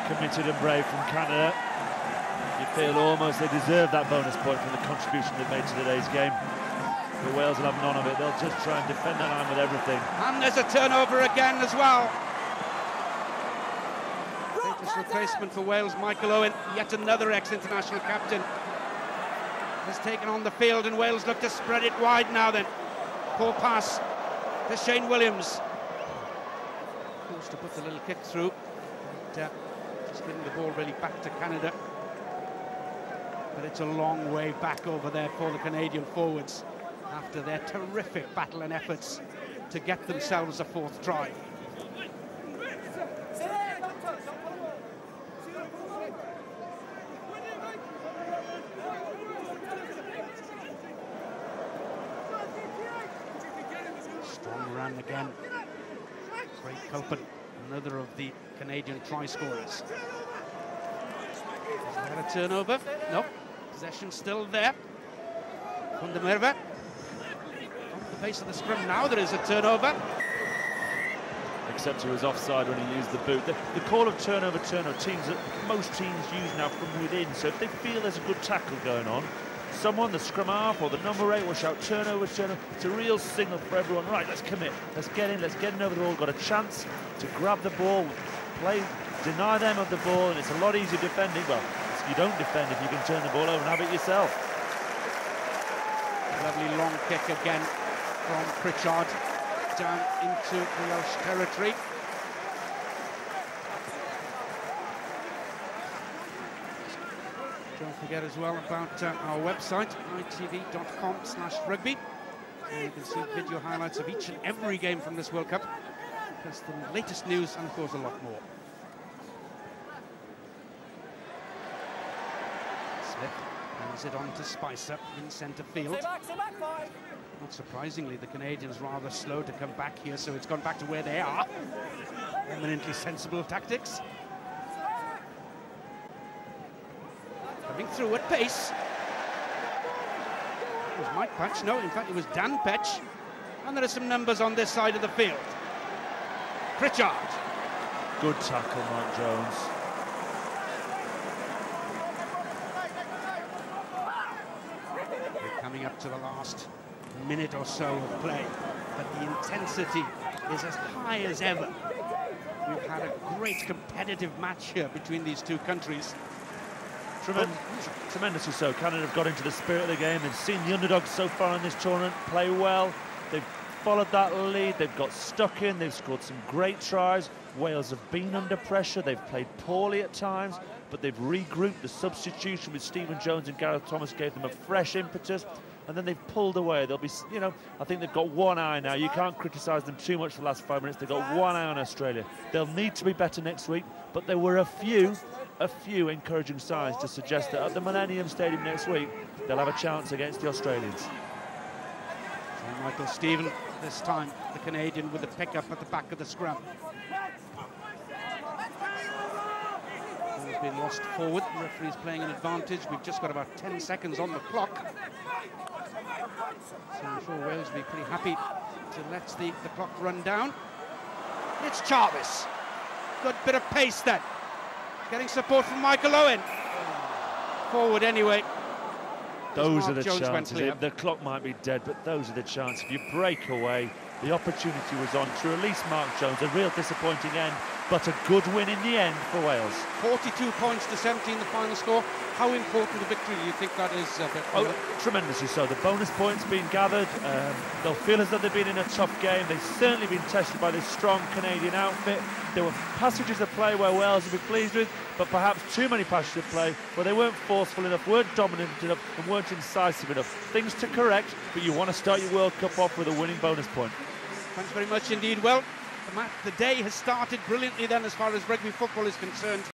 committed and brave from Canada. You feel almost they deserve that bonus point from the contribution they've made to today's game. The Wales will have none of it. They'll just try and defend that line with everything. And there's a turnover again as well. Latest replacement for Wales, Michael Owen, yet another ex-international captain, has taken on the field, and Wales look to spread it wide now then. Poor pass to Shane Williams. Forced to put the little kick through. But, just getting the ball really back to Canada. But it's a long way back over there for the Canadian forwards after their terrific battle and efforts to get themselves a fourth try. Strong run again. Craig Copen, another of the Canadian try scorers. Is that a turnover? No. Possession still there. Van der Merwe. On the pace of the scrum now, there is a turnover. Except he was offside when he used the boot. The call of turnover, teams that most teams use now from within. So if they feel there's a good tackle going on, someone, the scrum half or the number 8 will shout turnover, turnover. It's a real signal for everyone. Right, let's commit. Let's get in over the ball. Got a chance to grab the ball, play, deny them of the ball, and it's a lot easier defending. Well, you don't defend if you can turn the ball over and have it yourself. Lovely long kick again from Pritchard down into the Welsh territory. Don't forget as well about our website, itv.com/rugby. You can see video highlights of each and every game from this World Cup, plus the latest news and of course a lot more. Smith hands it on to Spicer in centre field. Not surprisingly, the Canadians rather slow to come back here, so it's gone back to where they are. Eminently sensible tactics. Coming through at pace. It was Mike Patch, no, in fact it was Dan Petch. And there are some numbers on this side of the field. Pritchard. Good tackle, Mark Jones. We're coming up to the last minute or so of play, but the intensity is as high as ever. We've had a great competitive match here between these two countries. Tremendously so. Canada have got into the spirit of the game. They've seen the underdogs so far in this tournament play well. They've followed that lead. They've got stuck in. They've scored some great tries. Wales have been under pressure. They've played poorly at times, but they've regrouped. The substitution with Stephen Jones and Gareth Thomas gave them a fresh impetus, and then they've pulled away. They'll be, you know, I think they've got one eye now. You can't criticise them too much for the last 5 minutes. They've got one eye on Australia. They'll need to be better next week, but there were a few encouraging signs to suggest that at the Millennium Stadium next week, they'll have a chance against the Australians. So Michael Stephen, this time the Canadian with the pick-up at the back of the scrum. Ball's been lost forward, the referee's playing an advantage. We've just got about 10 seconds on the clock. So I'm sure Wales will be pretty happy to let the clock run down. It's Jarvis. Good bit of pace then. Getting support from Michael Owen. Forward anyway. Those are the chances. The clock might be dead, but those are the chances. If you break away, the opportunity was on to release Mark Jones. A real disappointing end, but a good win in the end for Wales. 42 points to 17, the final score. How important a victory do you think that is? Oh, tremendously so. The bonus points being gathered. They'll feel as though they've been in a tough game. They've certainly been tested by this strong Canadian outfit. There were passages of play where Wales would be pleased with, but perhaps too many passages of play where they weren't forceful enough, weren't dominant enough, and weren't incisive enough. Things to correct, but you want to start your World Cup off with a winning bonus point. Thanks very much indeed. Well, the day has started brilliantly then as far as rugby football is concerned.